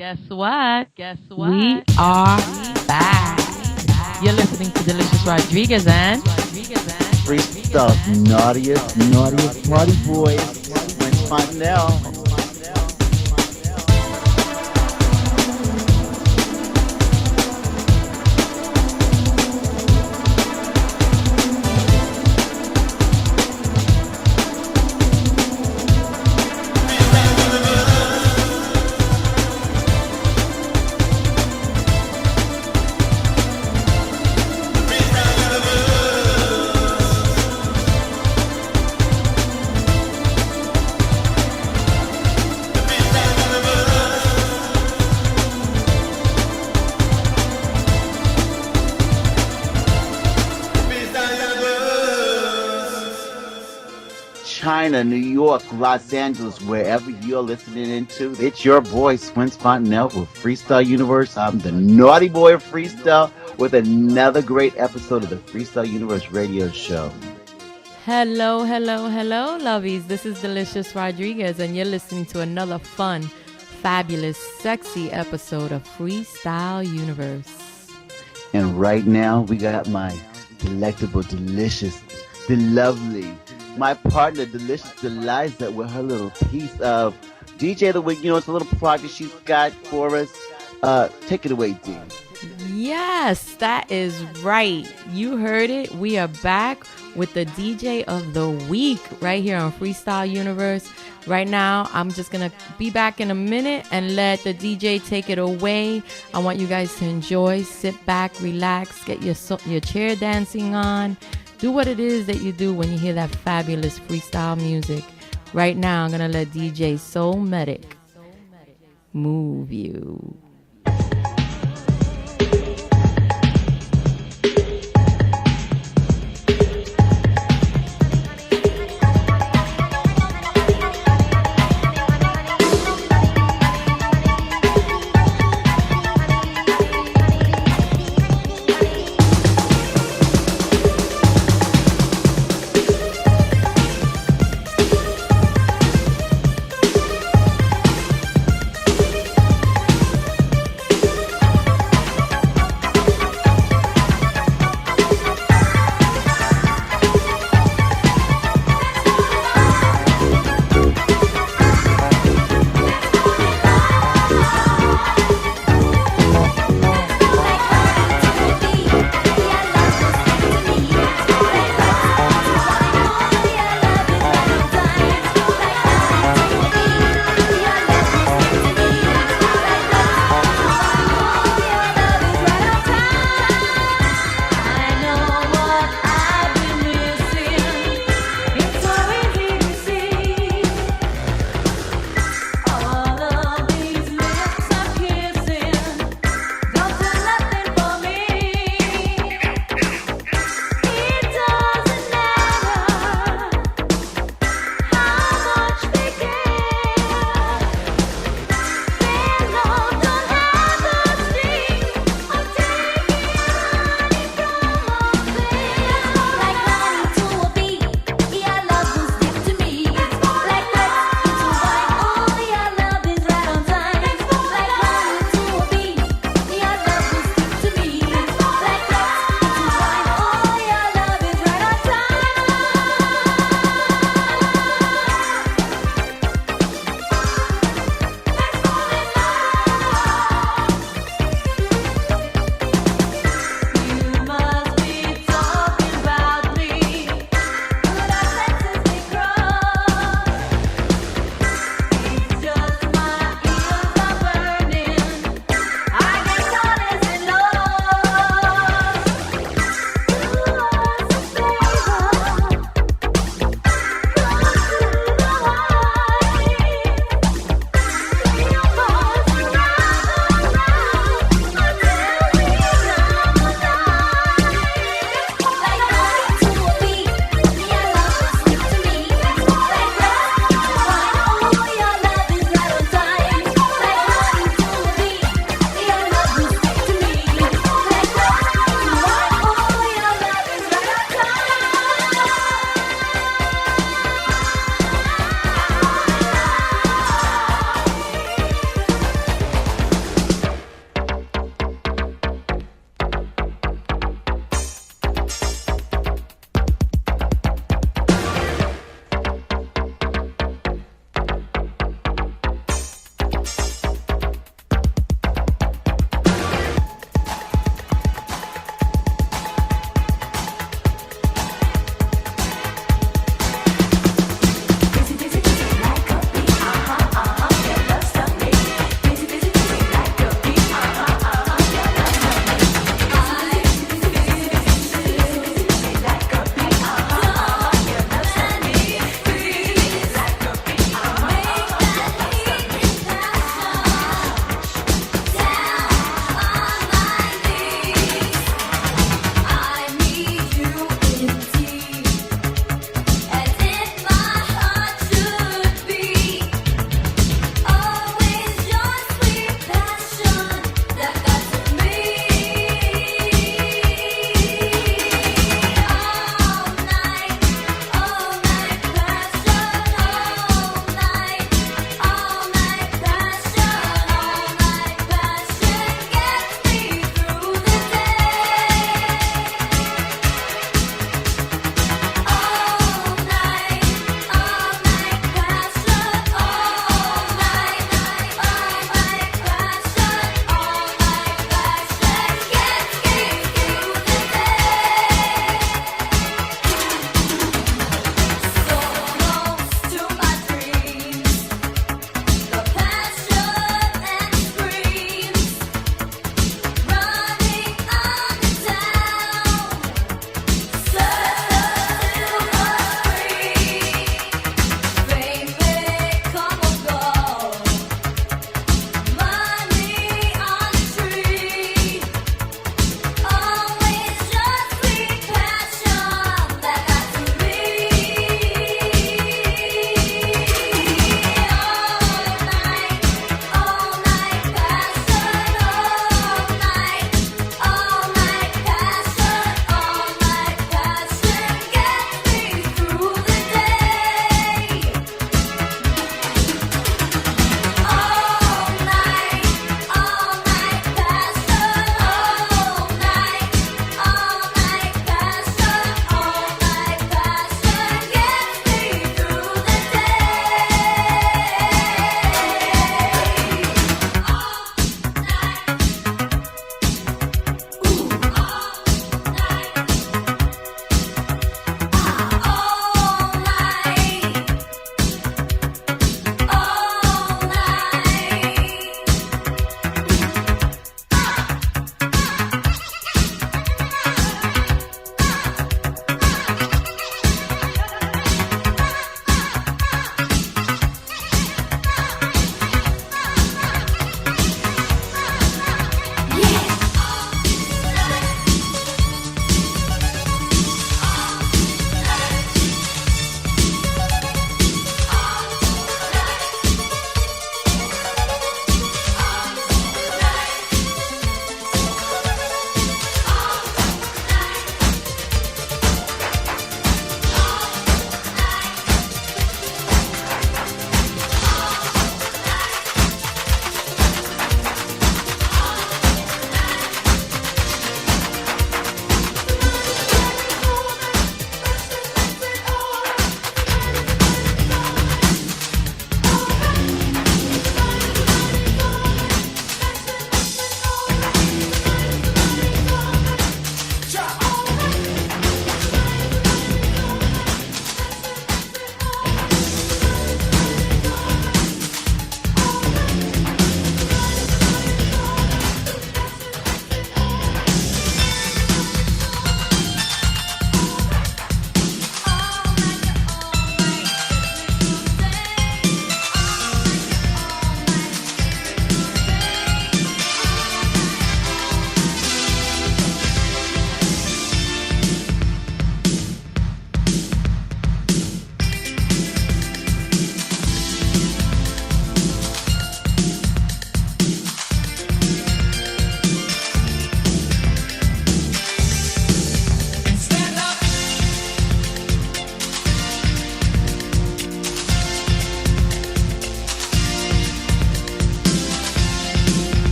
Guess what? We are back. You're listening to Delicious Rodriguez and Freestyle's naughtiest party boys. Went Fontenelle. China, New York, Los Angeles, wherever you're listening into, it's your boy, SWINS Fontenelle with Freestyle Universe. I'm the naughty boy of Freestyle with another great episode of the Freestyle Universe radio show. Hello, lovies. This is Delicious Rodriguez, and you're listening to another fun, fabulous, sexy episode of Freestyle Universe. And right now, we got my delectable, delicious, the lovely, my partner, Delicious Deliza, with her little piece of DJ of the Week. You know, it's a little project she's got for us. Take it away, D. Yes, that is right. You heard it. We are back with the DJ of the Week right here on Freestyle Universe. Right now, I'm just going to be back in a minute and let the DJ take it away. I want you guys to enjoy, sit back, relax, get your chair dancing on. Do what it is that you do when you hear that fabulous freestyle music. Right now, I'm going to let DJ Soul Medic move you.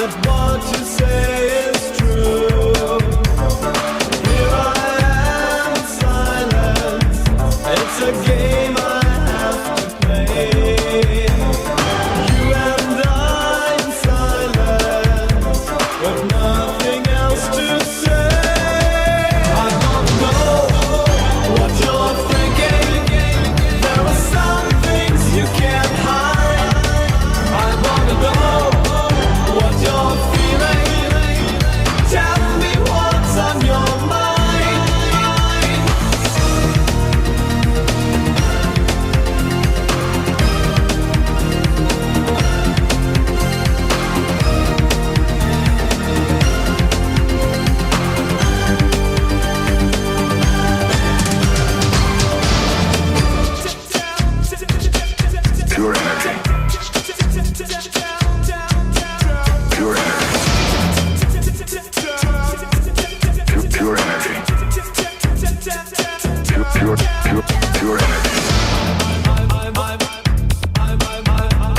that what you say is true. Here I am in silence, it's a game I have to play. You and I in silence, with nothing else to say. I don't know what you're thinking, there are some things you can't hide. I wanna know what you're feeling, tell me what's on your mind. Pure energy. Pure energy. Pure energy. Pure energy. Pure energy.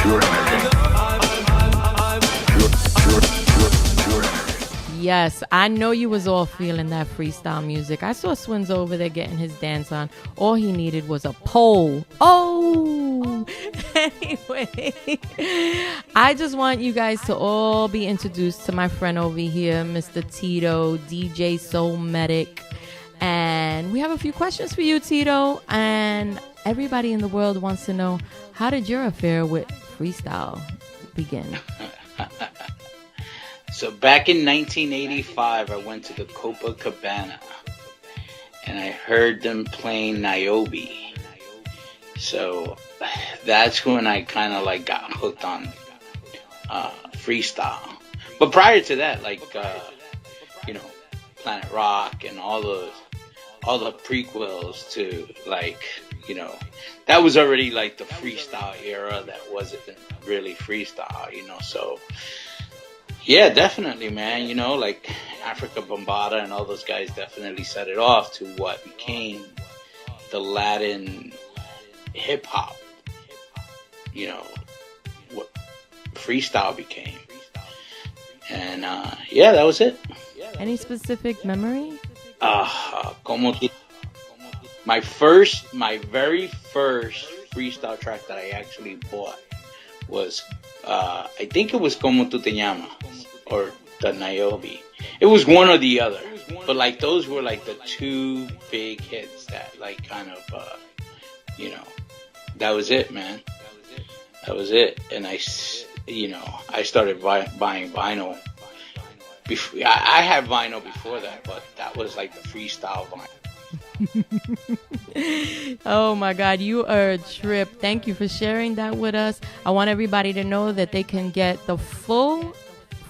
Pure energy. Yes, I know you was all feeling that freestyle music. I saw Swins over there getting his dance on. All he needed was a pole. Oh! Anyway, I just want you guys to all be introduced to my friend over here, Mr. Tito, DJ Soul Medic. And we have a few questions for you, Tito. And everybody in the world wants to know, how did your affair with freestyle begin? So back in 1985, I went to the Copacabana and I heard them playing Niobe. So that's when I kind of like got hooked on freestyle. But prior to that, like you know, Planet Rock and all the prequels to, like, you know, that was already like the freestyle era. That wasn't really freestyle, you know. So yeah, definitely, man. You know, like Africa Bambaataa and all those guys definitely set it off to what became the Latin hip hop. You know, what freestyle became. And yeah, that was it. Any specific memory? My very first freestyle track that I actually bought was, I think it was Como Tu Te Llamas or the Niobe. It was one or the other. But like those were like the two big hits that like kind of, you know, that was it, man. That was it. And I started buying vinyl. I had vinyl before that, but that was like the freestyle vinyl. Oh my God, you are a trip. Thank you for sharing that with us. I want everybody to know that they can get the full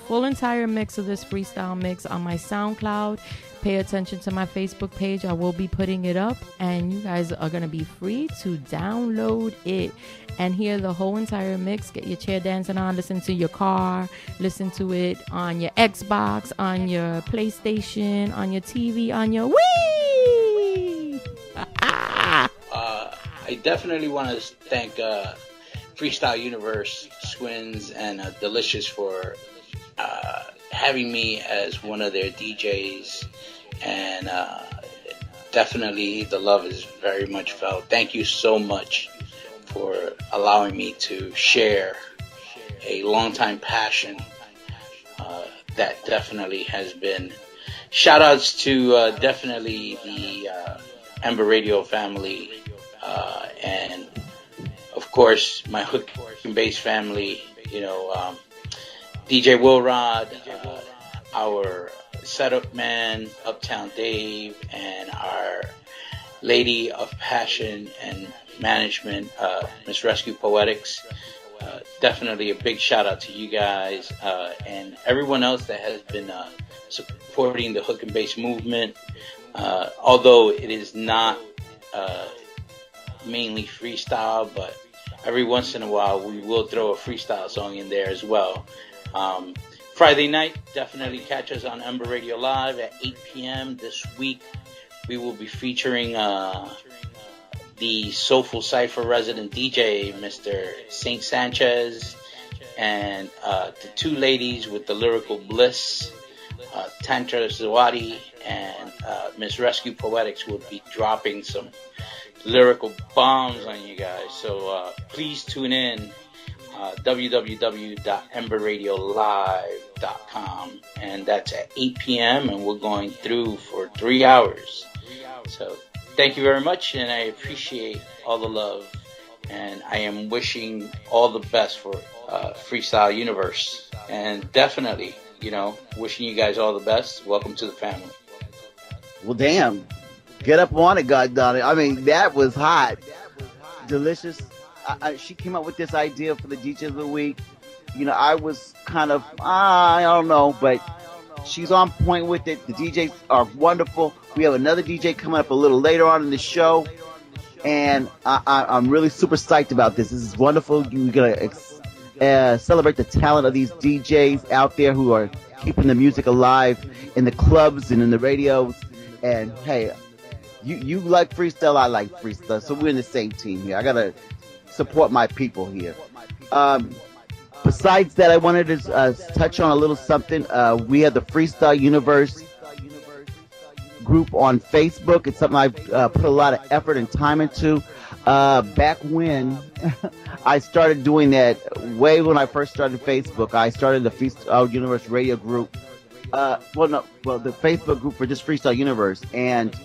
entire mix of this freestyle mix on my SoundCloud. Pay attention to my Facebook page. I will be putting it up, and you guys are going to be free to download it and hear the whole entire mix. Get your chair dancing on, listen to your car, listen to it on your Xbox, on your PlayStation, on your TV, on your Wii. I definitely want to thank Freestyle Universe, Swins, and Delicious for having me as one of their DJs, and definitely the love is very much felt. Thank you so much for allowing me to share a longtime passion that definitely has been. Shout outs to definitely the Ember Radio family, and of course my hook and bass family, you know, DJ Wilrod, our setup man, Uptown Dave, and our lady of passion and management, Miss Rescue Poetics. Definitely a big shout out to you guys, and everyone else that has been supporting the hook and bass movement. Although it is not mainly freestyle, but every once in a while we will throw a freestyle song in there as well. Friday night, definitely catch us on Ember Radio Live at 8 p.m. This week we will be featuring the Soulful Cypher resident DJ, Mr. Saint Sanchez, and the two ladies with the lyrical bliss, Tantra Zawadi and Miss Rescue Poetics, will be dropping some lyrical bombs on you guys. So please tune in, www.emberradiolive.com, and that's at 8 p.m. and we're going through for 3 hours. So thank you very much, and I appreciate all the love, and I am wishing all the best for Freestyle Universe, and definitely, wishing you guys all the best. Welcome to the family. Well, damn. Get up on it, God darn it. I mean, that was hot. Delicious. She came up with this idea for the DJ of the week. I was kind of, I don't know, but she's on point with it. The DJs are wonderful. We have another DJ coming up a little later on in the show, and I'm really super psyched about this. This is wonderful. We're going to celebrate the talent of these DJs out there who are keeping the music alive in the clubs and in the radios. And, hey, you like freestyle, I like freestyle, so we're in the same team here. I got to support my people here. Besides that, I wanted to touch on a little something. We have the Freestyle Universe group on Facebook. It's something I've put a lot of effort and time into. Back when I started doing that, way when I first started Facebook, I started the Freestyle Universe radio group. The Facebook group for just Freestyle Universe. And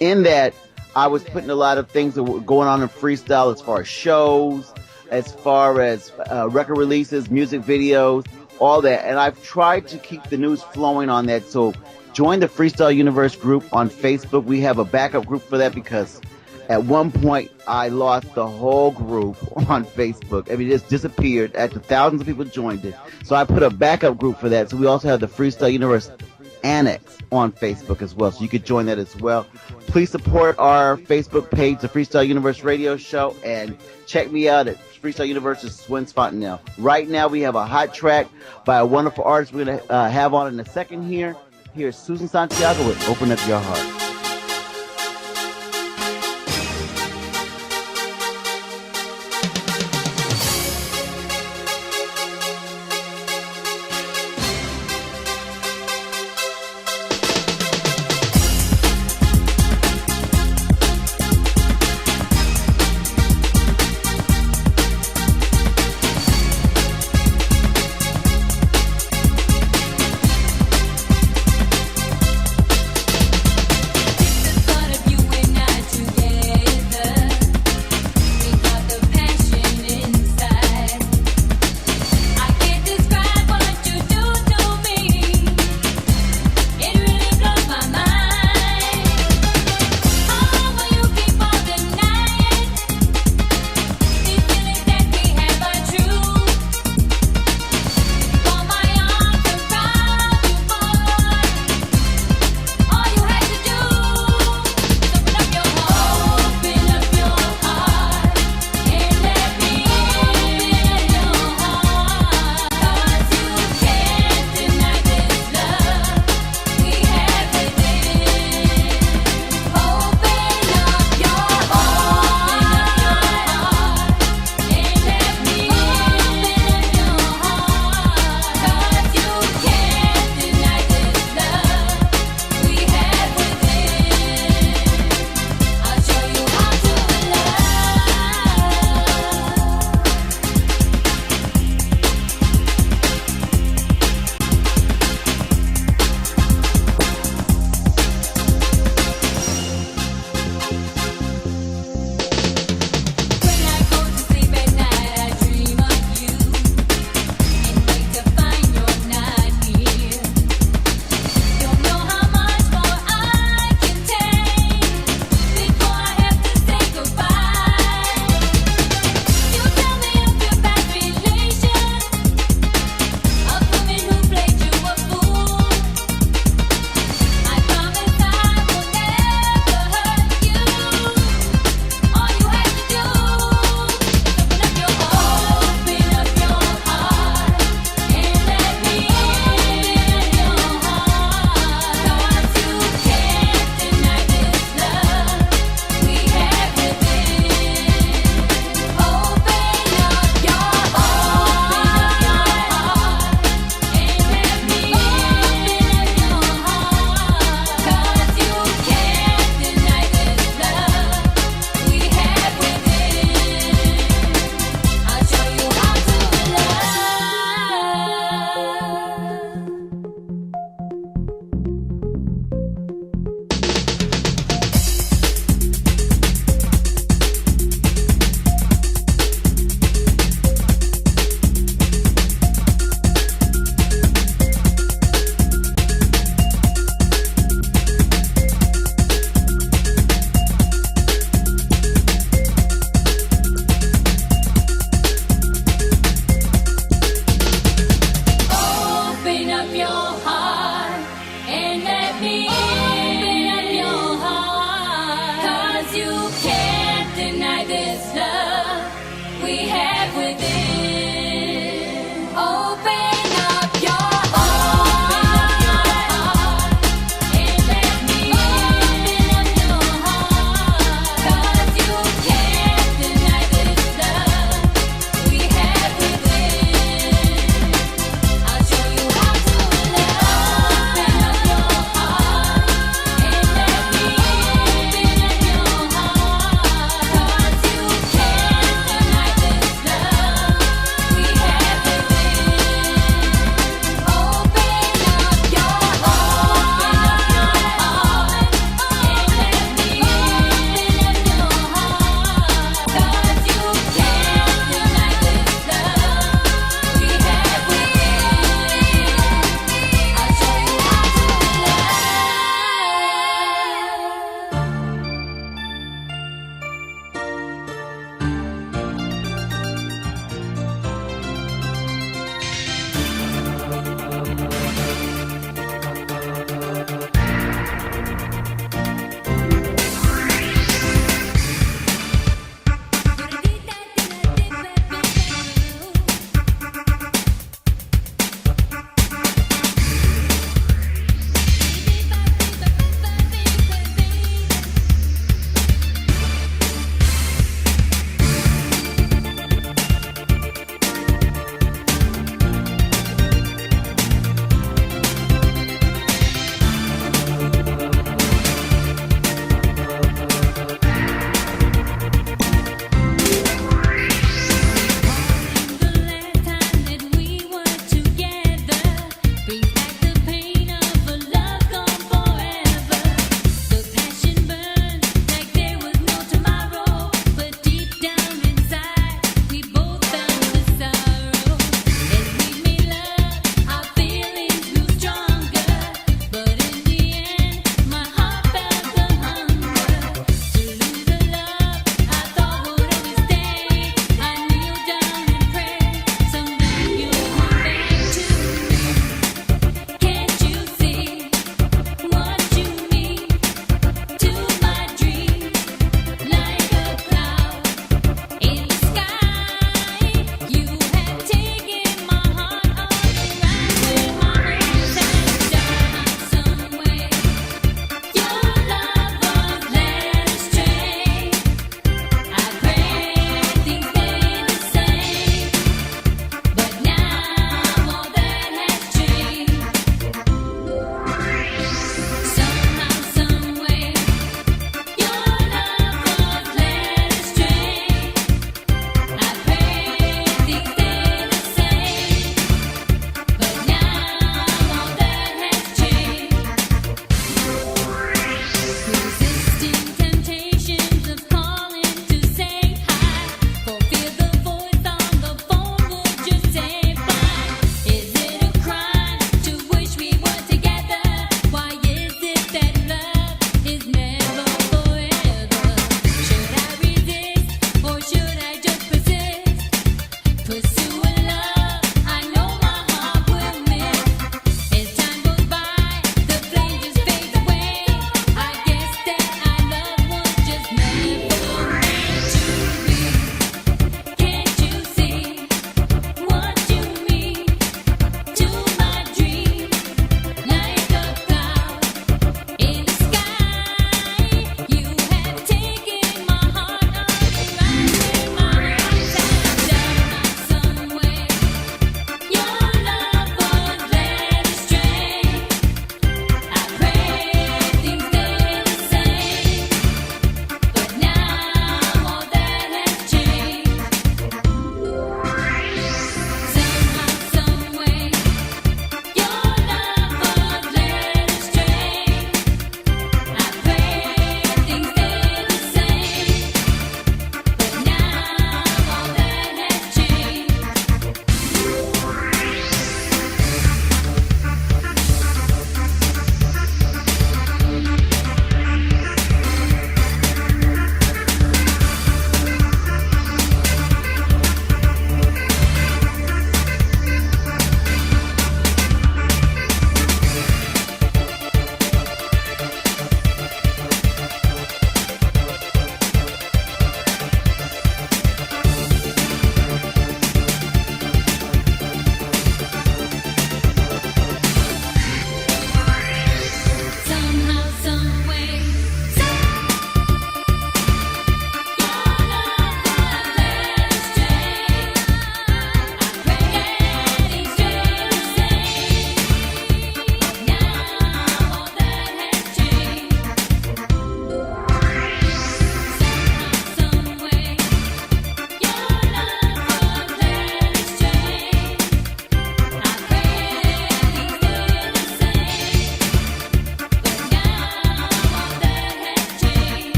in that, I was putting a lot of things that were going on in freestyle, as far as shows, as far as record releases, music videos, all that. And I've tried to keep the news flowing on that. So join the Freestyle Universe group on Facebook. We have a backup group for that because at one point I lost the whole group on Facebook. I mean, it just disappeared after thousands of people joined it. So I put a backup group for that. So we also have the Freestyle Universe Annex on Facebook as well, so you could join that as well. Please support our Facebook page, the Freestyle Universe Radio Show, and check me out at Freestyle Universe's SWINS Fontanelle. Right now we have a hot track by a wonderful artist we're going to have on in a second here. Here's Susan Santiago with Open Up Your Heart.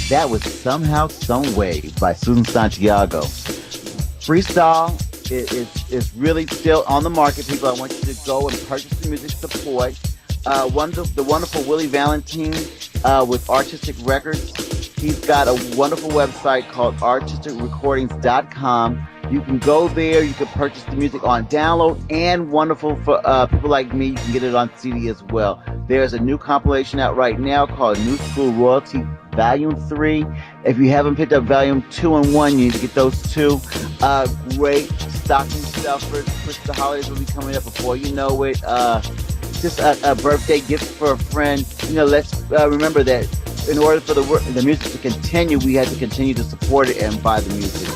That was Somehow, Some Way by Susan Santiago. Freestyle is really still on the market, people. I want you to go and purchase the music support. The wonderful Willie Valentine with Artistic Records. He's got a wonderful website called artisticrecordings.com. You can go there. You can purchase the music on download, and wonderful for people like me, you can get it on CD as well. There's a new compilation out right now called New School Royalty Volume 3. If you haven't picked up Volume 2 and 1, you need to get those two. Great stocking stuffers. The holidays will be coming up before you know it. Just a birthday gift for a friend. Let's remember that in order for the music to continue, we had to continue to support it and buy the music.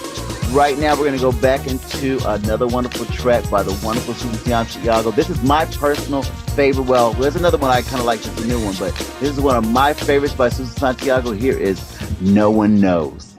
Right now, we're going to go back into another wonderful track by the wonderful Susan Santiago. This is my personal favorite. Well, there's another one I kind of like, just a new one, but this is one of my favorites by Susan Santiago. Here is No One Knows.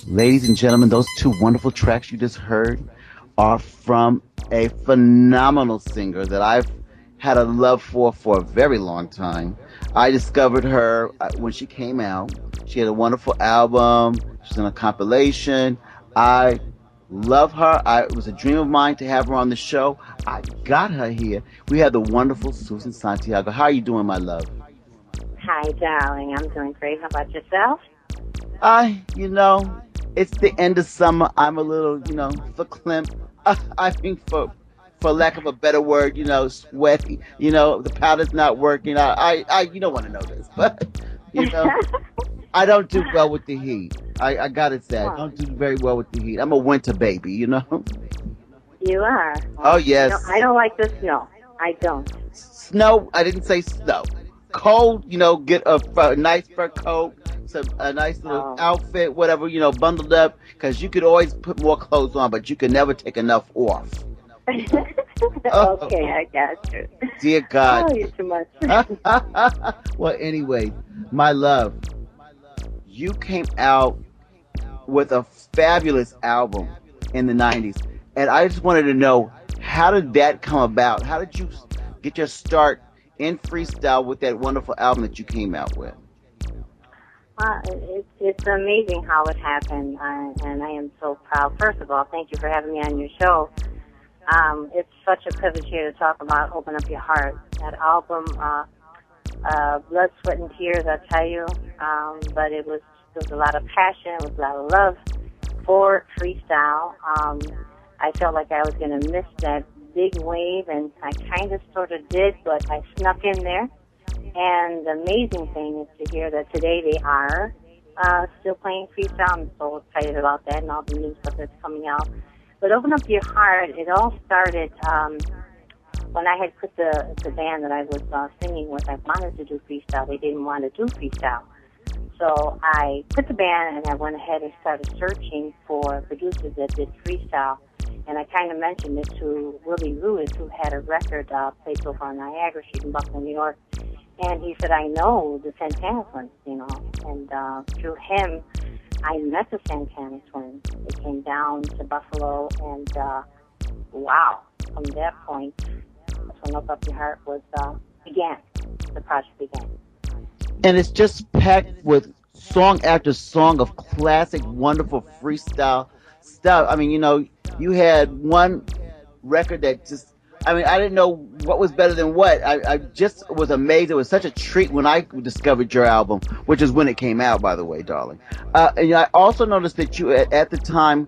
Ladies and gentlemen, those two wonderful tracks you just heard are from a phenomenal singer that I've had a love for a very long time. I discovered her when she came out. She had a wonderful album. She's in a compilation. I love her. It was a dream of mine to have her on the show. I got her here. We have the wonderful Susan Santiago. How are you doing, my love? Hi, darling. I'm doing great. How about yourself? You know, it's the end of summer. I'm a little, verklempt. I mean, for lack of a better word, sweaty. The powder's not working. You don't want to know this, but I don't do well with the heat. I gotta say, I don't do very well with the heat. I'm a winter baby, You are. Oh yes. I don't like the snow. I don't. Snow. I didn't say snow. Cold. Get a nice fur coat. A nice little outfit, whatever, bundled up, because you could always put more clothes on, but you could never take enough off. Okay, I got you. Dear God. Oh, you're too much. Well, anyway, my love, you came out with a fabulous album in the 90s, and I just wanted to know, how did that come about? How did you get your start in freestyle with that wonderful album that you came out with? It's amazing how it happened, and I am so proud. First of all, thank you for having me on your show. It's such a privilege here to talk about Open Up Your Heart. That album, blood, sweat, and tears, I tell you, but there was a lot of passion, it was a lot of love for freestyle. I felt like I was going to miss that big wave, and I kind of sort of did, but I snuck in there. And the amazing thing is to hear that today they are still playing freestyle. I'm so excited about that and all the new stuff that's coming out. But Open Up Your Heart, it all started when I had quit the band that I was singing with. I wanted to do freestyle. They didn't want to do freestyle. So I quit the band and I went ahead and started searching for producers that did freestyle. And I kind of mentioned it to Willie Lewis, who had a record placed over on Niagara Street in Buffalo, New York. And he said, I know the Santana Twins, and through him, I met the Santana Twins. They came down to Buffalo, and wow, from that point, that's when Open Up Your Heart began. The project began. And it's just packed with song after song of classic, wonderful freestyle stuff. I mean, you had one record that just, I didn't know what was better than what. I just was amazed. It was such a treat when I discovered your album, which is when it came out, by the way, darling. And I also noticed that you, at the time,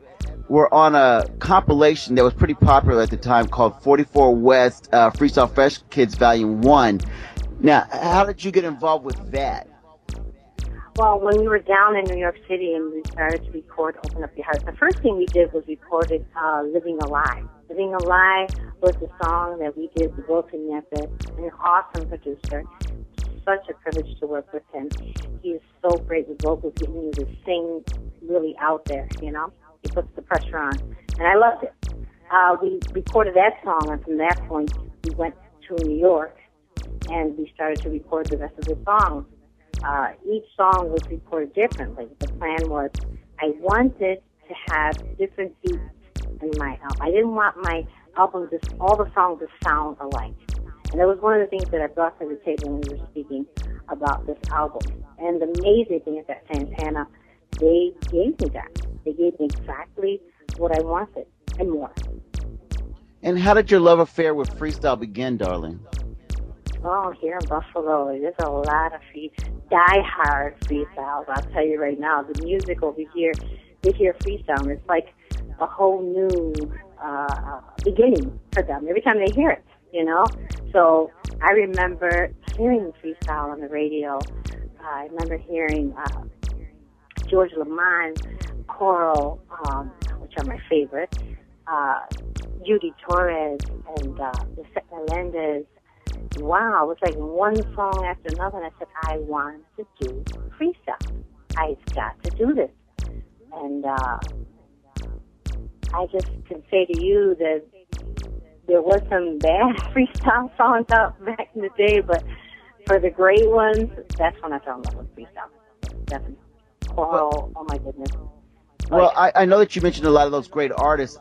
were on a compilation that was pretty popular at the time called 44 West Freestyle Fresh Kids Volume 1. Now, how did you get involved with that? Well, when we were down in New York City and we started to record Open Up Your Heart, the first thing we did was recorded Living Alive. Living Alive was the song that we did with Wilson Neppett, an awesome producer. Such a privilege to work with him. He is so great with vocals, getting you to sing really out there, He puts the pressure on. And I loved it. We recorded that song, and from that point, we went to New York, and we started to record the rest of the songs. Each song was recorded differently. The plan was I wanted to have different beats in my album. I didn't want my album, all the songs to sound alike. And that was one of the things that I brought to the table when we were speaking about this album. And the amazing thing is that Santana, they gave me that. They gave me exactly what I wanted and more. And how did your love affair with freestyle begin, darling? Oh, here in Buffalo, there's a lot of die-hard freestyles. I'll tell you right now, the music over here, they hear freestyle, and it's like a whole new beginning for them every time they hear it, So I remember hearing freestyle on the radio. I remember hearing George Lamont, Coral, which are my favorites, Judy Torres, and Lisette Melendez. Wow, it was like one song after another, and I said, I want to do freestyle. I've got to do this. And I just can say to you that there was some bad freestyle songs out back in the day, but for the great ones, that's when I fell in love with freestyle. Definitely. Coral, oh my goodness. Well, I know that you mentioned a lot of those great artists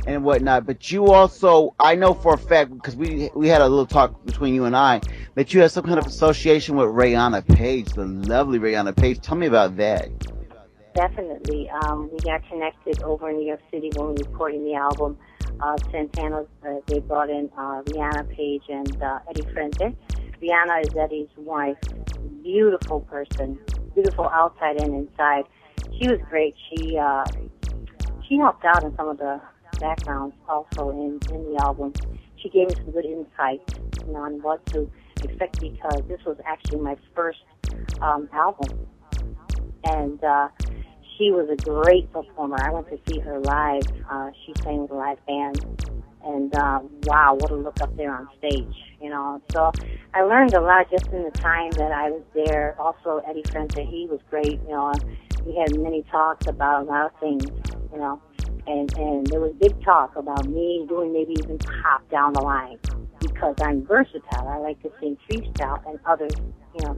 and whatnot, but you also, I know for a fact, because we had a little talk between you and I, that you have some kind of association with Rihanna Page, the lovely Rihanna Page. Tell me about that. Definitely. We got connected over in New York City when we were recording the album. Santana, they brought in Rihanna Page and Eddie Frente. Rihanna is Eddie's wife. Beautiful person. Beautiful outside and inside. She was great. She helped out in some of the backgrounds also in the album. She gave me some good insight, on what to expect, because this was actually my first album. And she was a great performer. I went to see her live. She sang with a live band. And wow, what a look up there on stage, So I learned a lot just in the time that I was there. Also, Eddie Frente, he was great, We had many talks about a lot of things, And there was big talk about me doing maybe even pop down the line, because I'm versatile. I like to sing freestyle and other,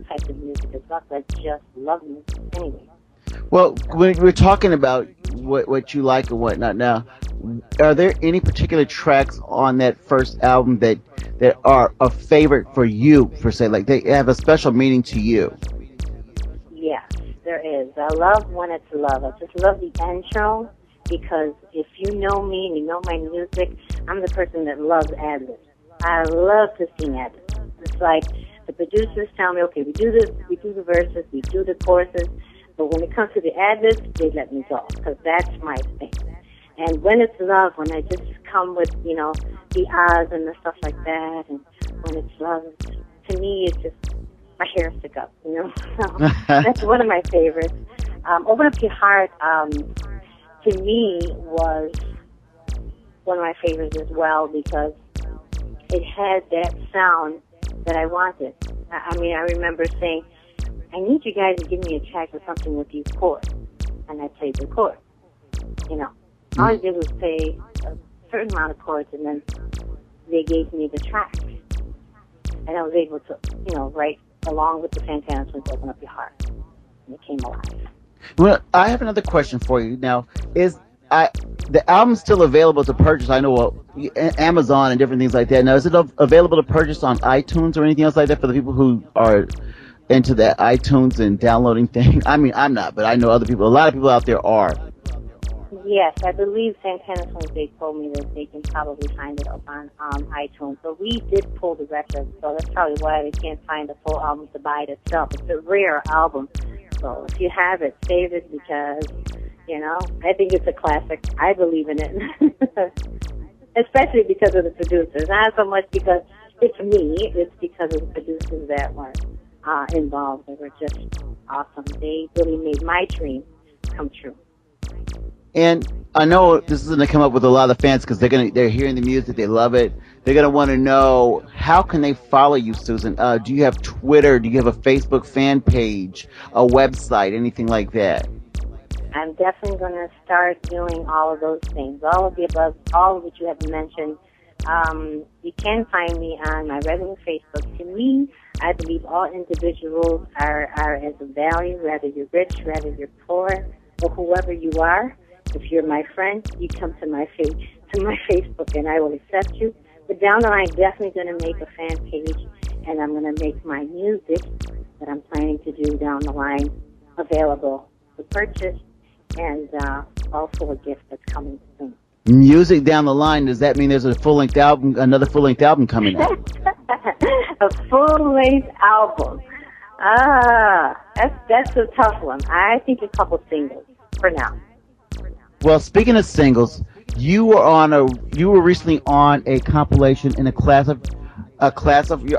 types of music as well. I just love music anyway. Well, when we're talking about what you like and whatnot now, are there any particular tracks on that first album that are a favorite for you, per se? Like they have a special meaning to you? Yes, there is. I love When It's Love. I just love the intro, because if you know me and you know my music, I'm the person that loves ad-libs. I love to sing ad-libs. It's like the producers tell me, okay, we do this, we do the verses, we do the choruses, but when it comes to the ad-libs, they let me go, because that's my thing. And When It's Love, when I just come with, the ahs and the stuff like that, and When It's Love, to me, it's just, my hair stick up, So that's one of my favorites. Open Up Your Heart, to me, was one of my favorites as well, because it had that sound that I wanted. I remember saying, I need you guys to give me a track or something with these chords. And I played the chords. All I did was play a certain amount of chords, and then they gave me the track. And I was able to, write along with the Santana Twins, Open Up Your Heart. And it came alive. Well, I have another question for you. Now, the album's still available to purchase? I know Amazon and different things like that. Now, is it available to purchase on iTunes or anything else like that for the people who are into that iTunes and downloading thing? I mean, I'm not, but I know other people. A lot of people out there are. Yes, I believe Santana Twins, they told me that they can probably find it up on iTunes. But we did pull the record, so that's probably why they can't find the full album to buy it itself. It's a rare album. So if you have it, save it, because, I think it's a classic. I believe in it. Especially because of the producers. Not so much because it's me, it's because of the producers that were involved. They were just awesome. They really made my dream come true. And I know this is going to come up with a lot of fans, because they're hearing the music, they love it. They're going to want to know, how can they follow you, Susan? Do you have Twitter? Do you have a Facebook fan page, a website, anything like that? I'm definitely going to start doing all of those things, all of the above, all of what you have mentioned. You can find me on my regular Facebook. To me, I believe all individuals are as of value, whether you're rich, whether you're poor, or whoever you are. If you're my friend, you come to my Facebook, and I will accept you. But down the line, definitely going to make a fan page, and I'm going to make my music that I'm planning to do down the line available to purchase, and also a gift that's coming soon. Music down the line, does that mean there's a full-length album, another full-length album coming out? A full-length album. That's a tough one. I think a couple singles for now. Well, speaking of singles, you were recently on a compilation in a class of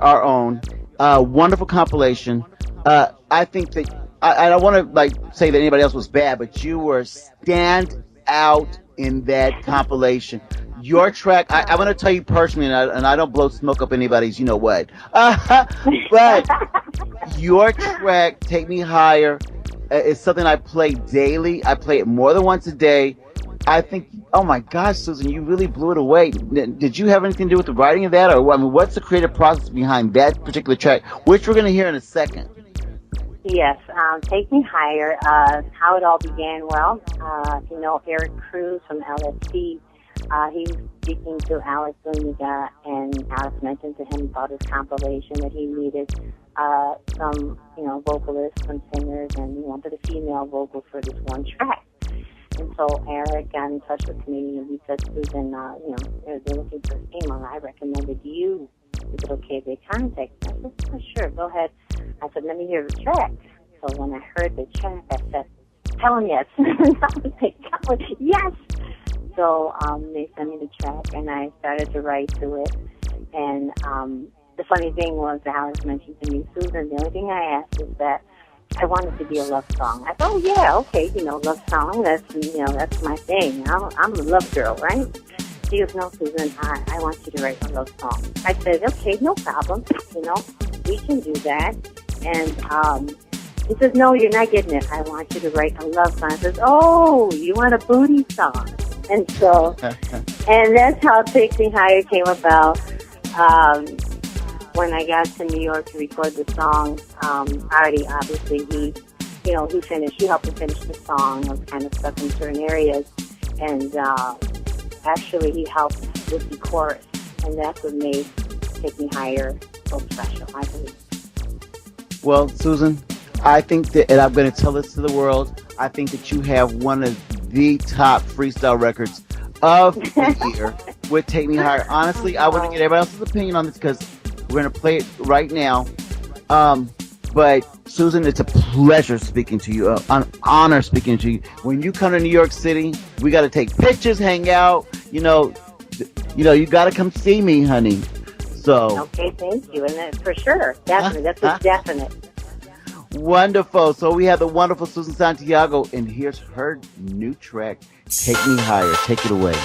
our own. Wonderful compilation. I think that I don't want to say that anybody else was bad, but you were stand out in that compilation. Your track, I want to tell you personally, and I don't blow smoke up anybody's, what. But your track, Take Me Higher, is something I play daily. I play it more than once a day. I think, oh my gosh, Susan, you really blew it away. Did you have anything to do with the writing of that? Or what's the creative process behind that particular track, which we're going to hear in a second? Yes, Take Me Higher. How it all began, well, Eric Cruz from LSD, he was speaking to Alex Zuniga, and Alex mentioned to him about his compilation that he needed some, vocalists, some singers, and he wanted a female vocal for this one track. And so Eric got in touch with me, and he said, Susan, they're looking for a female. I recommended you. Is it okay if they contact me? I said, oh, sure, go ahead. I said, let me hear the track. So when I heard the track, I said, tell him yes. Yes! So they sent me the track, and I started to write to it. And the funny thing was, Alex mentioned to me, Susan, the only thing I asked is that I wanted to be a love song. I thought, oh, yeah, okay, love song, that's my thing. I'm a love girl, right? She goes, no, Susan, I want you to write a love song. I said, okay, no problem, we can do that. And he says, no, you're not getting it. I want you to write a love song. I says, oh, you want a booty song. And so, and that's how Take Me Higher came about. When I got to New York to record the song, Artie, obviously, he helped me finish the song. I was kind of stuck in certain areas. And actually, he helped with the chorus. And that's what made Take Me Higher so special, I believe. Well, Susan, I think that, and I'm going to tell this to the world, I think that you have one of the top freestyle records of the year with Take Me Higher. Honestly, I want to get everybody else's opinion on this because we're going to play it right now. But Susan, it's a pleasure speaking to you, an honor speaking to you. When you come to New York City, we got to take pictures, hang out. You got to come see me, honey. So okay, thank you, and for sure, definitely, that's a definite. Wonderful. So we have the wonderful Susan Santiago, and here's her new track, Take Me Higher. Take it away.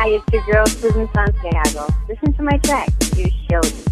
Hi, it's your girl, Susan Santiago. Listen to my track, You Showed Me.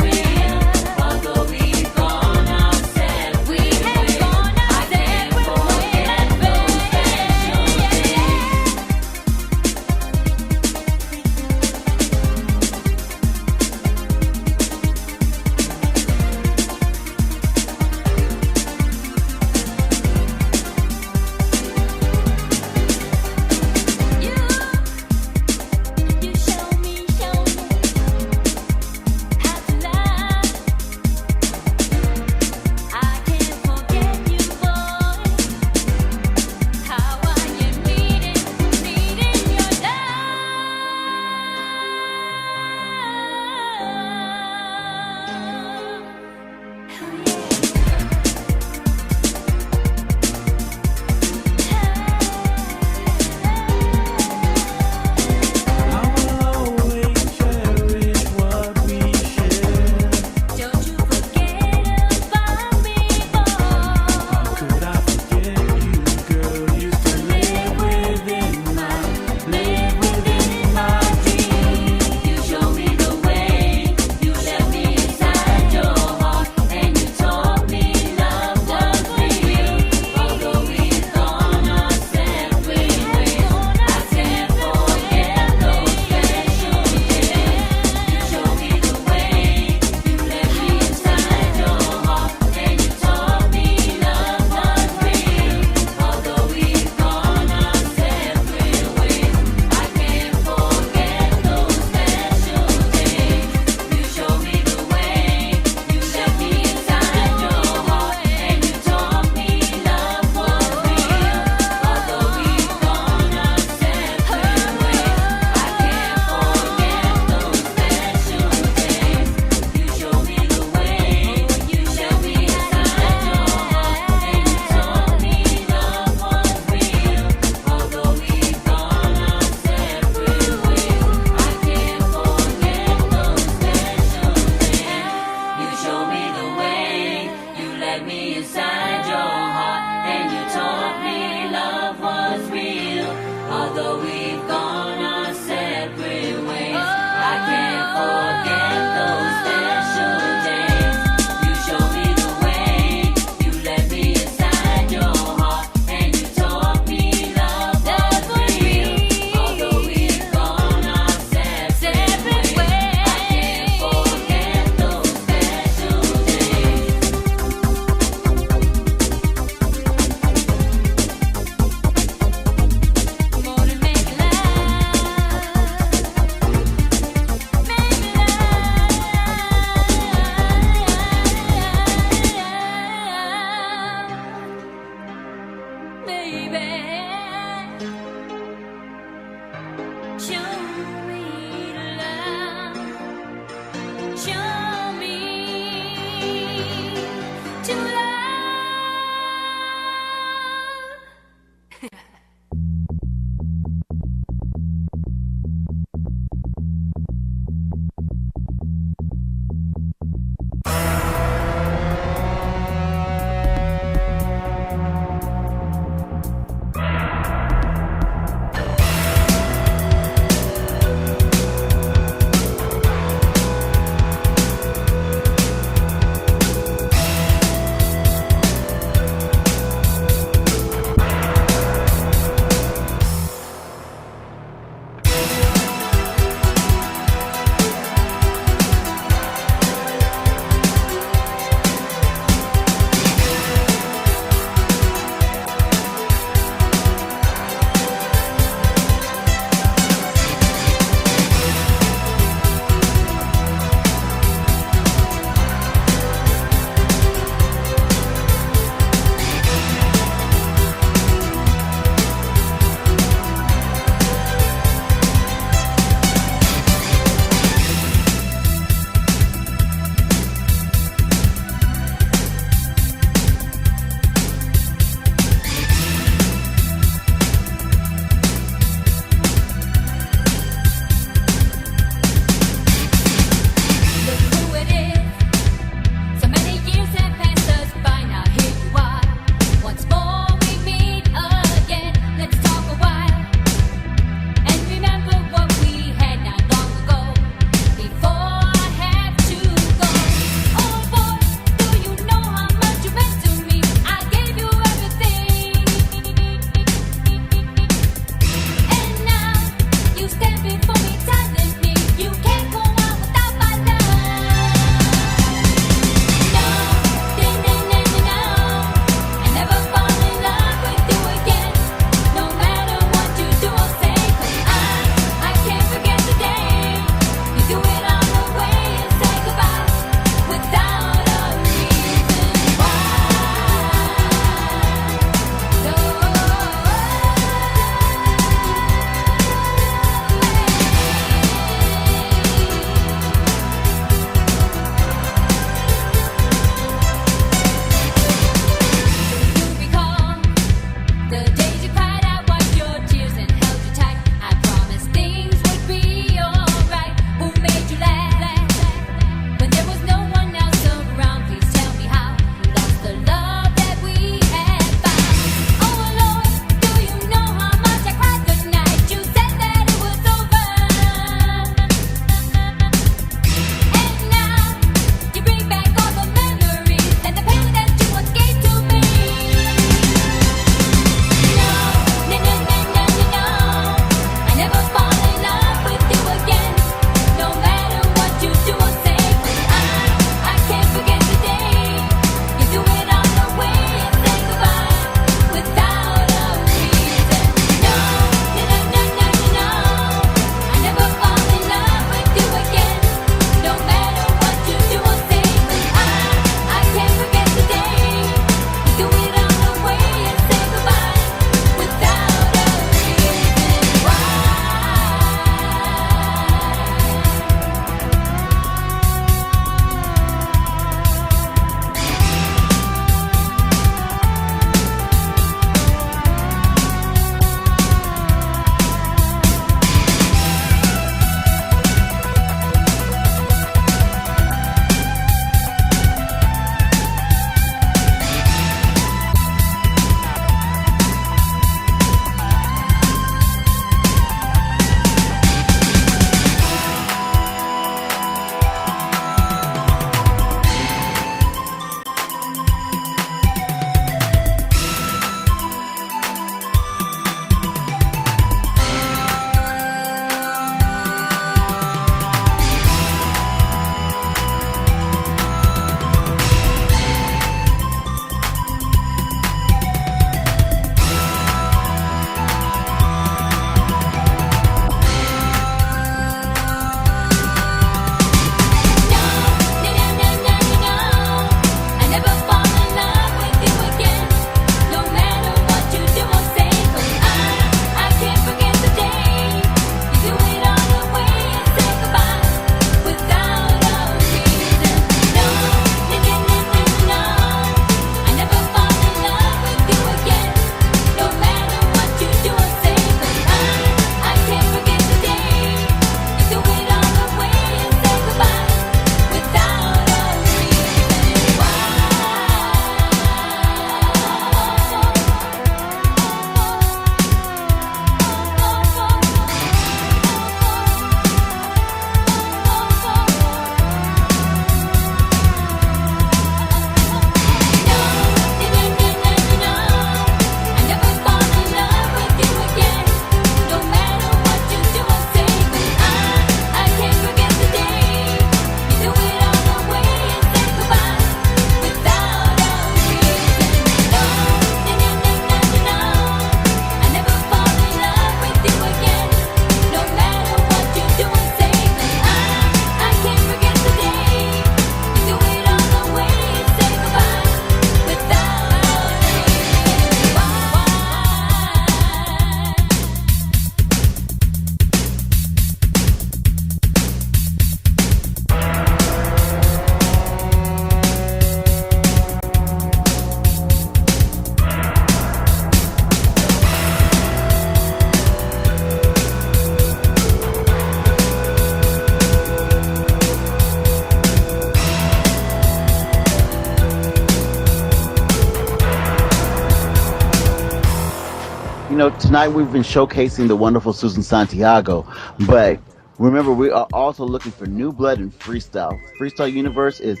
tonight we've been showcasing the wonderful Susan Santiago, but remember, we are also looking for new blood in freestyle. Freestyle Universe is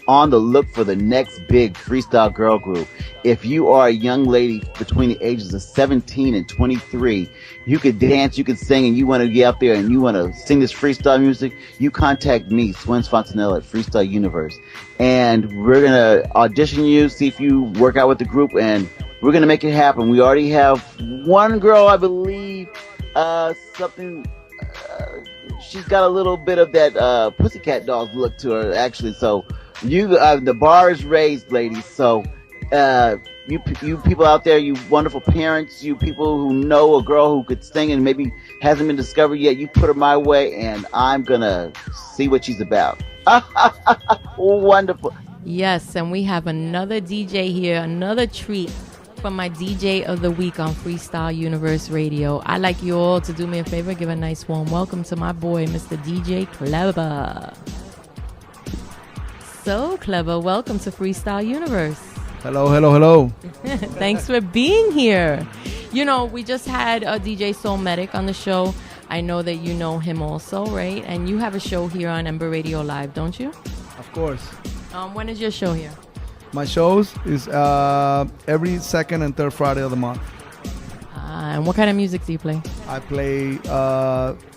on the look for the next big freestyle girl group. If you are a young lady between the ages of 17 and 23, you could dance, you could sing, and you want to get out there and you want to sing this freestyle music, you contact me, SWINS Fontanella at Freestyle Universe. And we're going to audition you, see if you work out with the group, and we're going to make it happen. We already have one girl, I believe, she's got a little bit of that Pussycat Dolls look to her, actually. So the bar is raised, ladies. So you people out there, you wonderful parents, you people who know a girl who could sing and maybe hasn't been discovered yet, you put her my way, and I'm gonna see what she's about. Wonderful. Yes, and we have another DJ here, another treat from my DJ of the week on Freestyle Universe Radio. I'd like you all to do me a favor, give a nice warm welcome to my boy, Mr. DJ KLEBER. So, KLEBER, welcome to Freestyle Universe. Hello. Thanks for being here. We just had a DJ Soul Medic on the show. I know that you know him also, right? And you have a show here on Ember Radio Live, don't you? Of course. When is your show here? My shows is every second and third Friday of the month. And what kind of music do you play? I play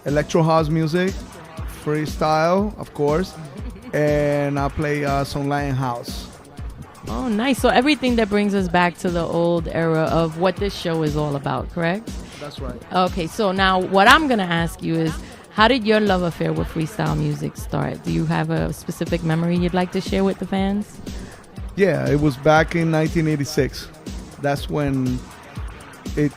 electro house music, freestyle, of course, and I play some Latin house. Oh, nice. So everything that brings us back to the old era of what this show is all about, correct? That's right. Okay, so now what I'm going to ask you is, how did your love affair with freestyle music start? Do you have a specific memory you'd like to share with the fans? Yeah, it was back in 1986. That's when it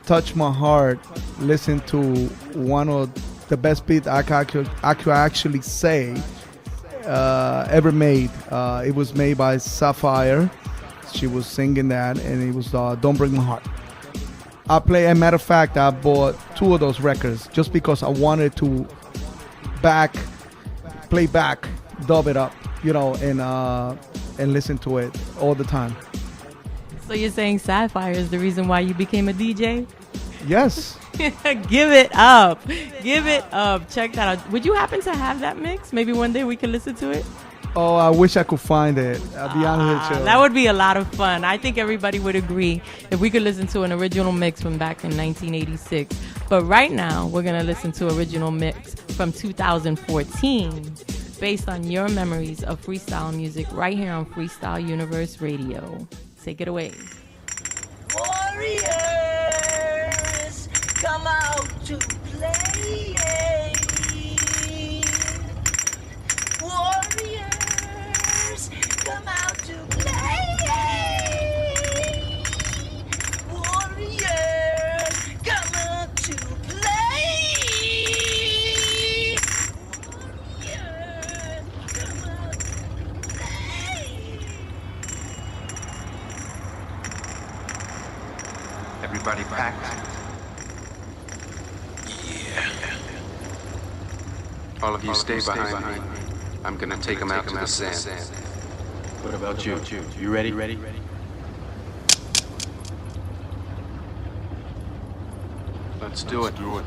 touched my heart. Listen to one of the best beats I could actually say ever made. It was made by Sapphire. She was singing that, and it was Don't Break My Heart. As a matter of fact, I bought 2 of those records just because I wanted to play back, dub it up, and listen to it all the time. So you're saying Sapphire is the reason why you became a DJ? Yes. Give it up. Check that out. Would you happen to have that mix? Maybe one day we can listen to it? Oh, I wish I could find it. I'll be honest with you. That would be a lot of fun. I think everybody would agree if we could listen to an original mix from back in 1986. But right now, we're going to listen to original mix from 2014 based on your memories of freestyle music right here on Freestyle Universe Radio. Take it away. Warriors, come out to play. Warriors, come out to play. Warriors, come out to play. Warriors, come out to play. Everybody packed? Yeah. All of you stay behind me. I'm gonna take them out to the sand. What about you? You ready? Let's do it. Do it.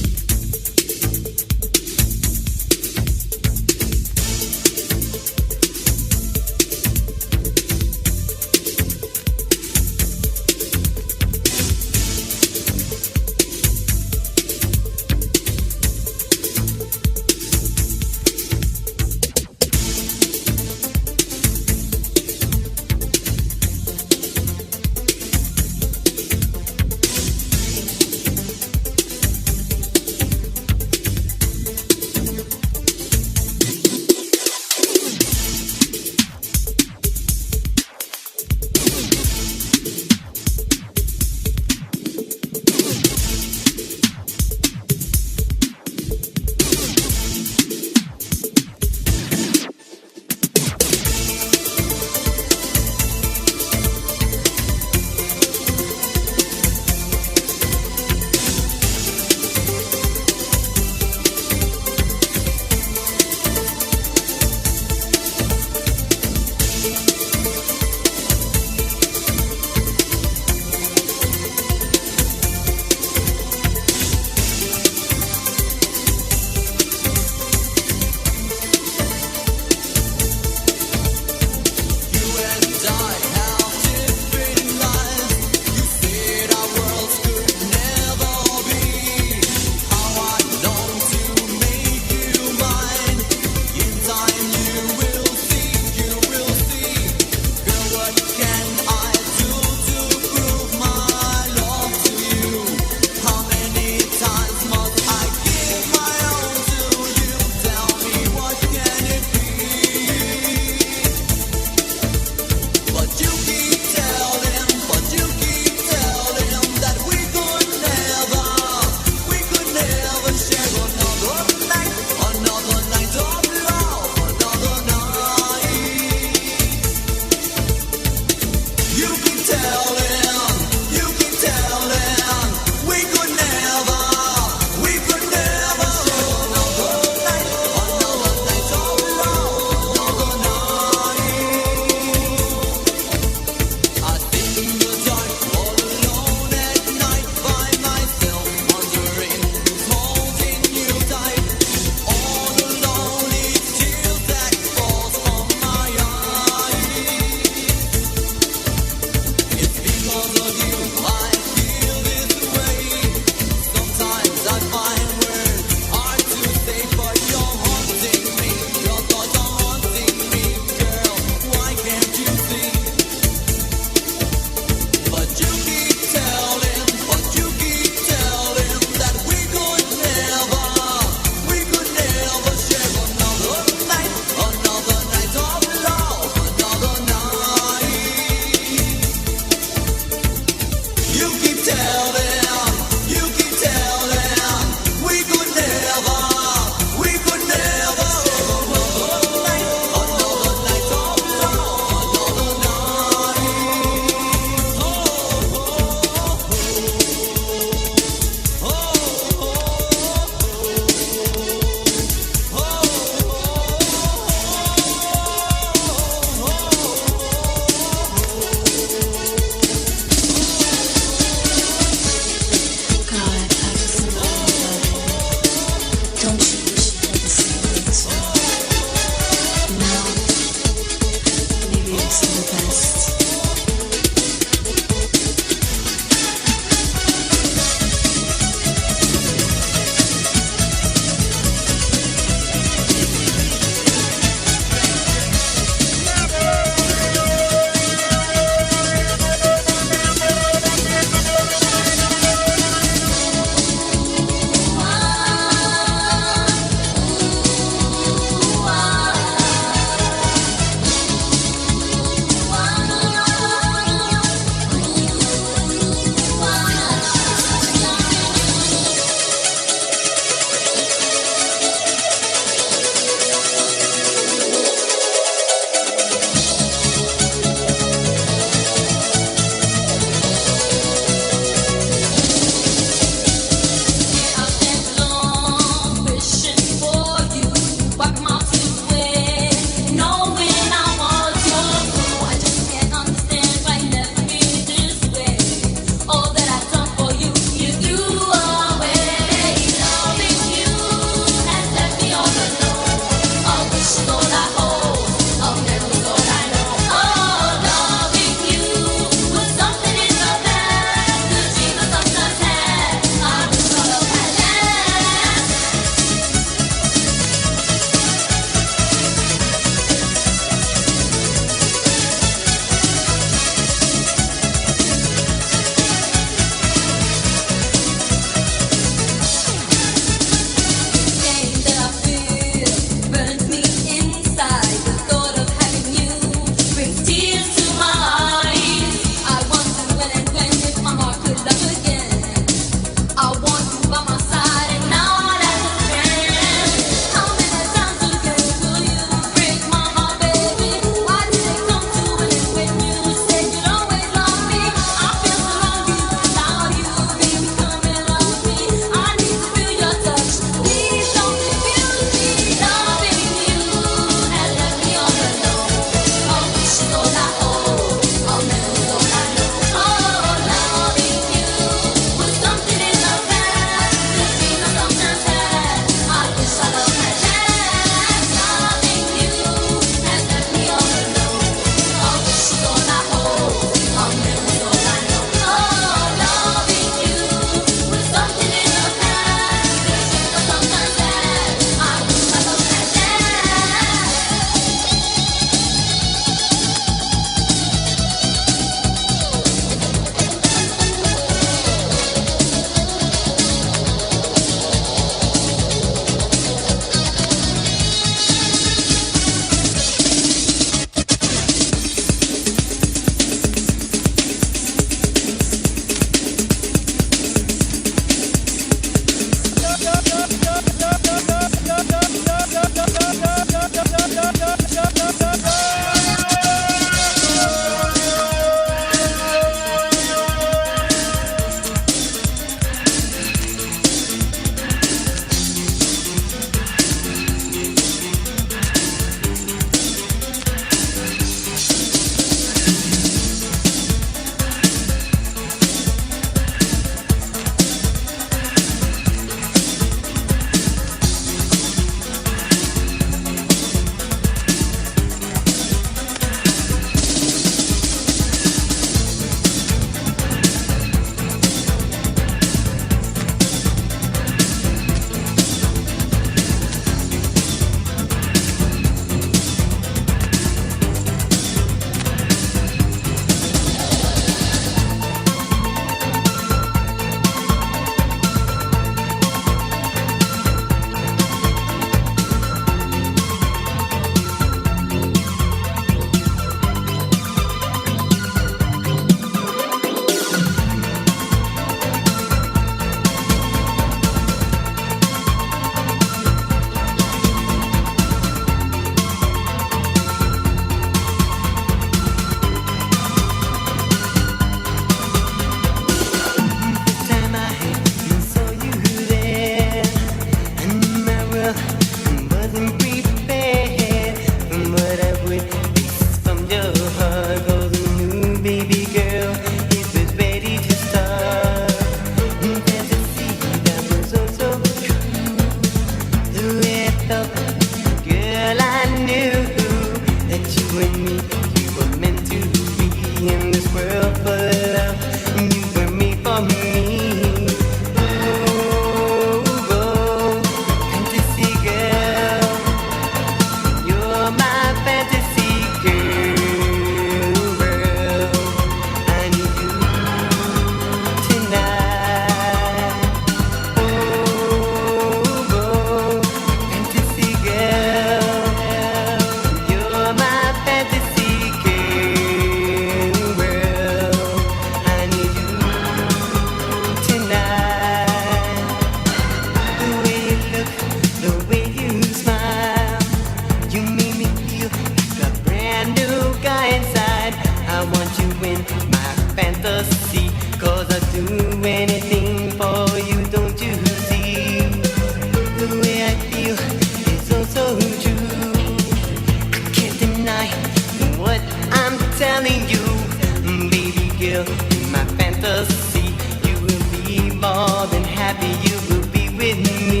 happy you will be with me.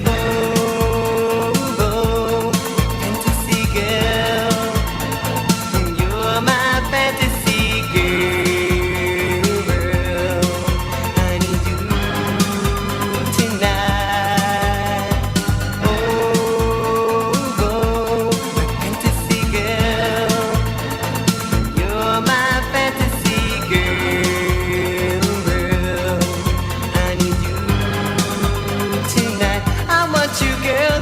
Oh, oh, fantasy girl, you're my fantasy girl. I need you tonight. Oh, oh, fantasy girl, you're my fantasy girl. I need you tonight. I want you, girl,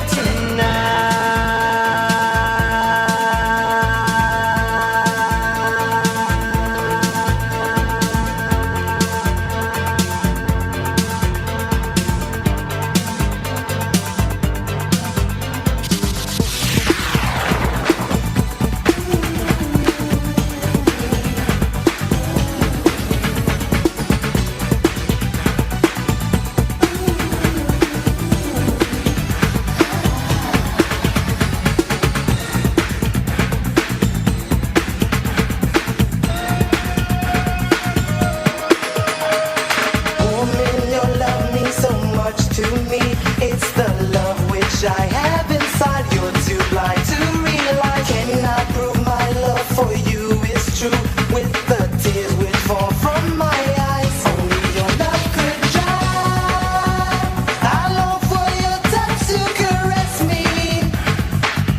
woman, your love means so much to me. It's the love which I have inside. You're too blind to realize. Cannot prove my love for you is true. With the tears which fall from my eyes, only your love could dry. I long for your touch to caress me.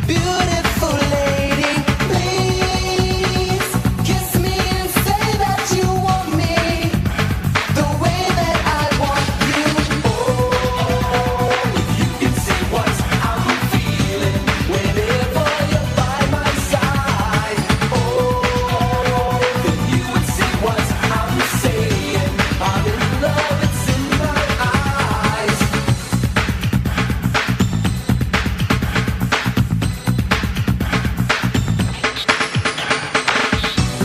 Beautiful lady, please kiss me and say that you want me the way that I want you. Oh, if you can see what I'm feeling whenever you're by my side. Oh, then you would see what I'm saying. I'm in love, it's in my eyes.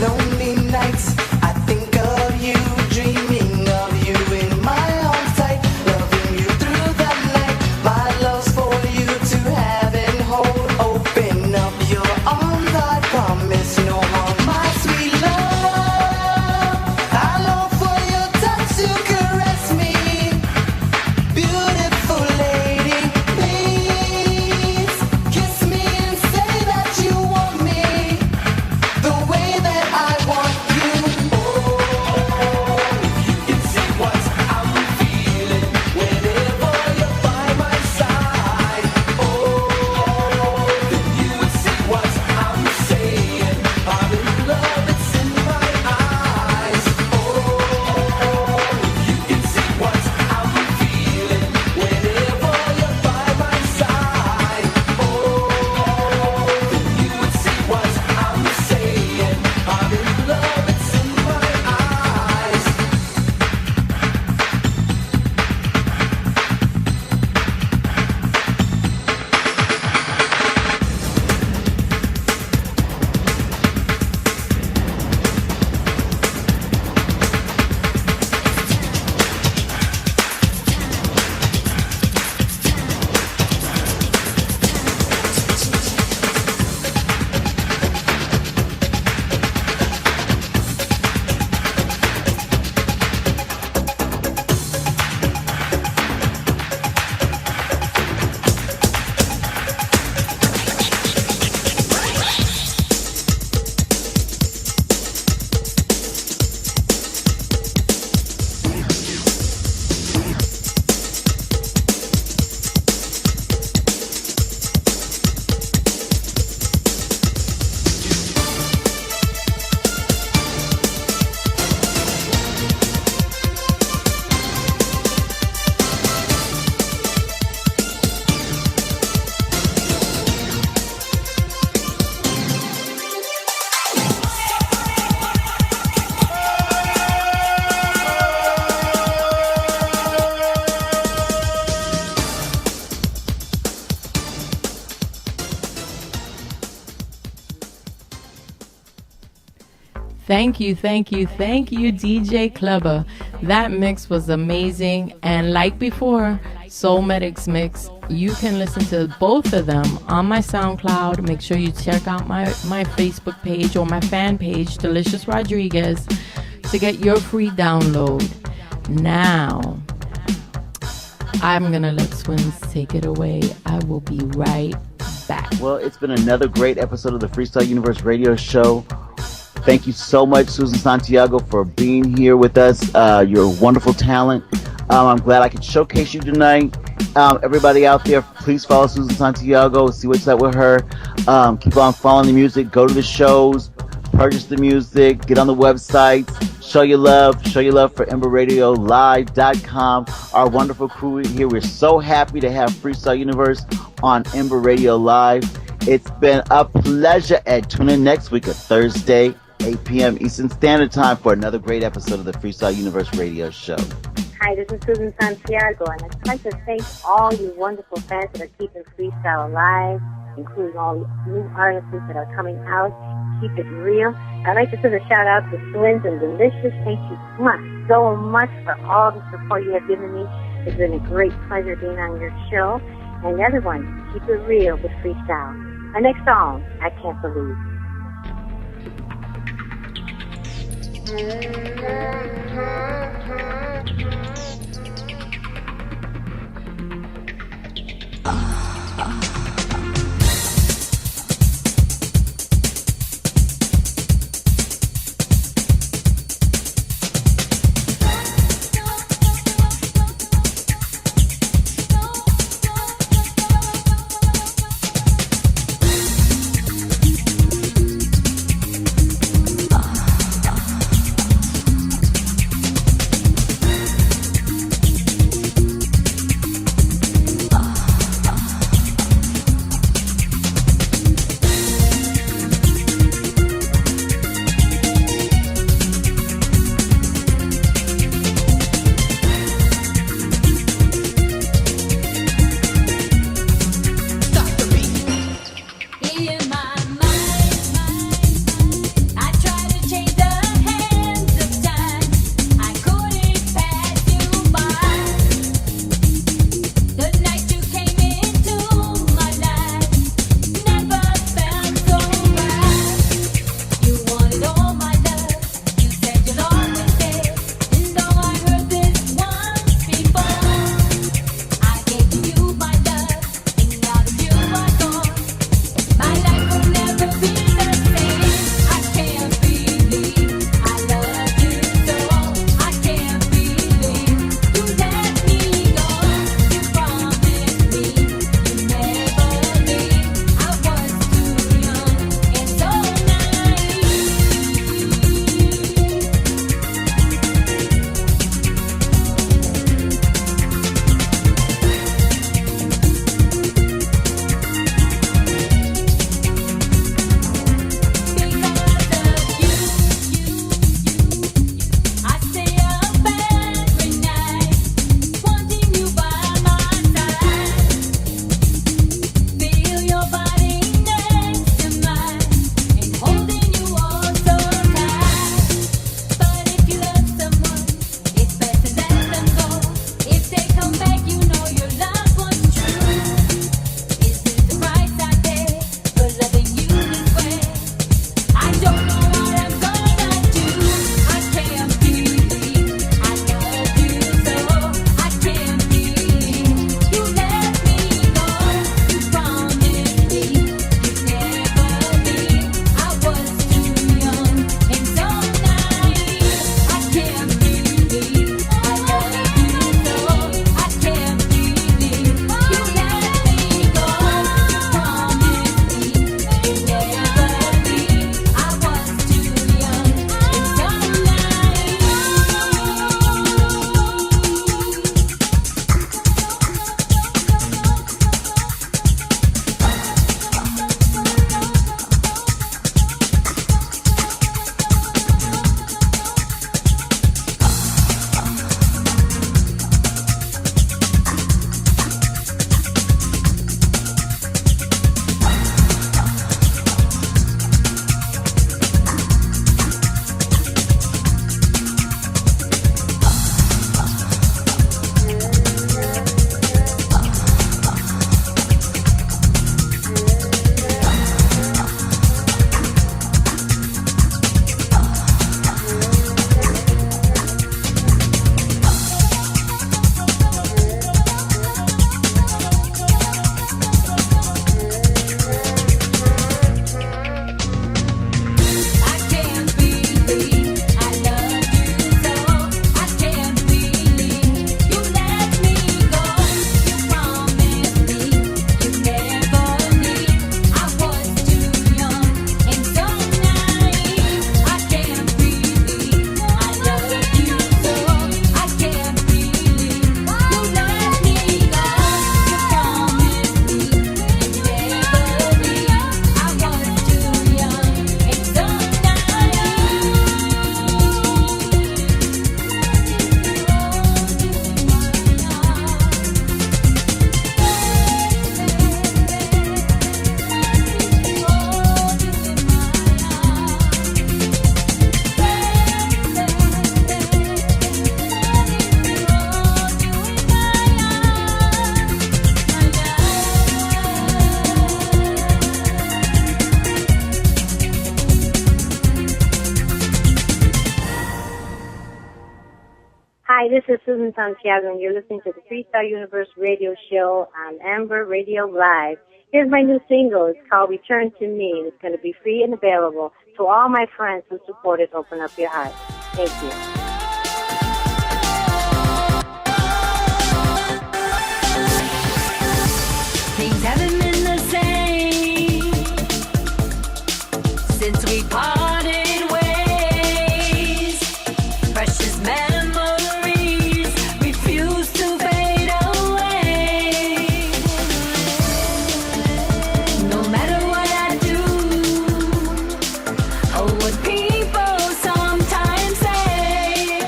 Lonely nights, I think of you, dreaming of you in my arms tight, loving you through the night. My love's for you to have and hold. Open up your arms, I promise no harm, my sweet love. I long for your touch to caress me. Beautiful lady, please kiss me and say that you want me the way that I want you. Oh, if you can see what I'm feeling whenever you're by my side. Oh, then you would see what I'm saying. I'm in love, it's in my eyes. Oh, if you can see what I'm feeling whenever you're by my side. Oh, then you would see what I'm saying. I'm in love, it's in my eyes. Thank you, DJ KLEBER. That mix was amazing. And like before, Soul Medics mix, you can listen to both of them on my SoundCloud. Make sure you check out my Facebook page or my fan page, Delicious Rodriguez, to get your free download. Now, I'm gonna let Swins take it away. I will be right back. Well, it's been another great episode of the Freestyle Universe Radio Show. Thank you so much, Susan Santiago, for being here with us. You're a wonderful talent. I'm glad I could showcase you tonight. Everybody out there, please follow Susan Santiago. See what's up with her. Keep on following the music. Go to the shows. Purchase the music. Get on the websites. Show your love. Show your love for EmberRadioLive.com. Our wonderful crew here. We're so happy to have Freestyle Universe on Ember Radio Live. It's been a pleasure, and tune in next week at Thursday, 8 p.m. Eastern Standard Time for another great episode of the Freestyle Universe Radio Show. Hi, this is Susan Santiago, and I'd like to thank all you wonderful fans that are keeping freestyle alive, including all the new artists that are coming out. Keep it real. I'd like to send a shout out to SWINS and Delicious. Thank you so much for all the support you have given me. It's been a great pleasure being on your show. And everyone, keep it real with freestyle. Our next song, I Can't Believe. this is Susan Santiago, and you're listening to the Freestyle Universe radio show on Ember Radio Live. Here's my new single. It's called Return to Me. It's going to be free and available to all my friends who supported Open Up Your Heart. Thank you. Things haven't been the same since we parted ways. Precious memories refuse to fade away. No matter what I do, or what people sometimes say,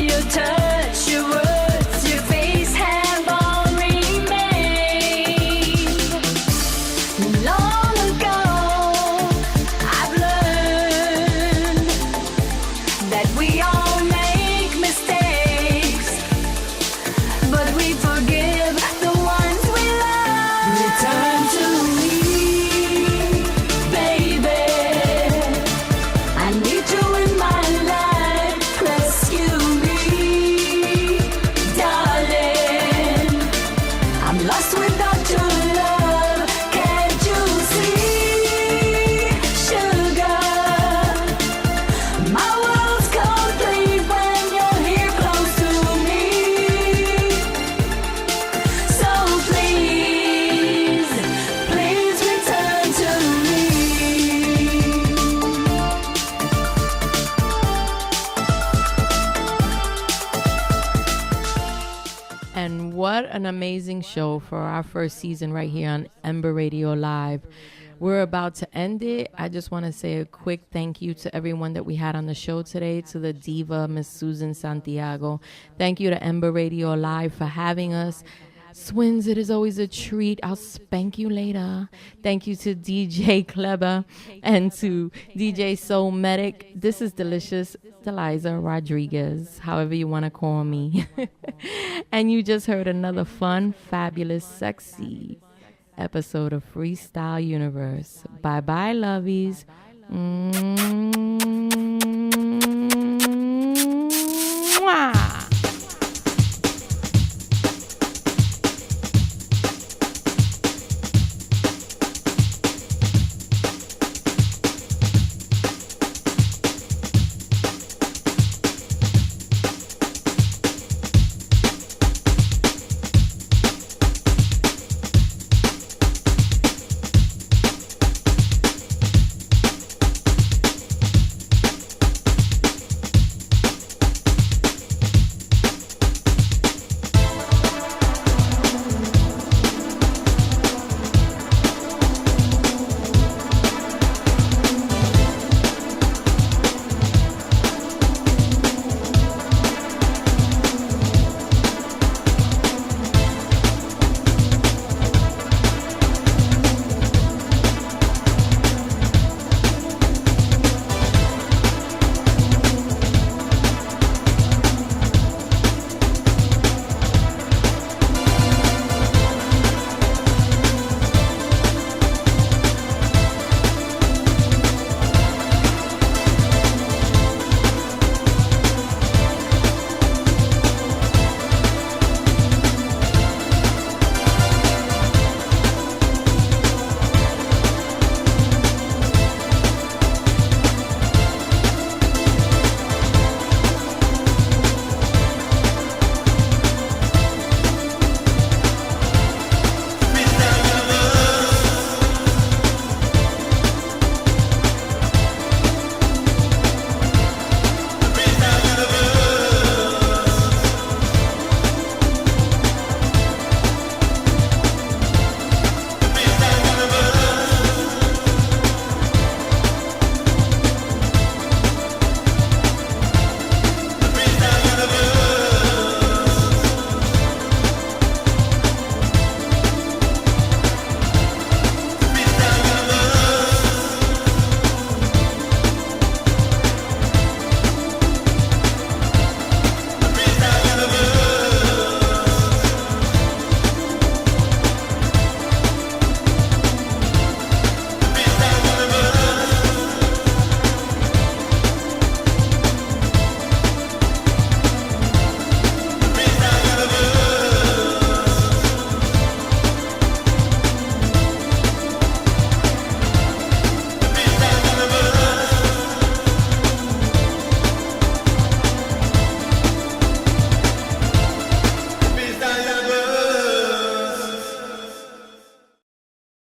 your touch, your words, your face have all remained. Long ago, I've learned that we all make mistakes, but we forgive the ones we love. Return to me, baby. I need you in my life. Rescue me, darling. I'm lost without your love. Can't you see, sugar? My world's complete when you're here close to me. So please, please return to me. And what an amazing show for our first season right here on Ember Radio Live. We're about to end it. I just want to say a quick thank you to everyone that we had on the show today, to the diva, Miss Susan Santiago. Thank you to Ember Radio Live for having us. Swins, it is always a treat. I'll spank you later. Thank you to DJ KLEBER and to DJ Soul Medic. This is Delicious Deliza Rodriguez, however you want to call me. And you just heard another fun, fabulous, sexy episode of Freestyle Universe. Bye-bye, lovies.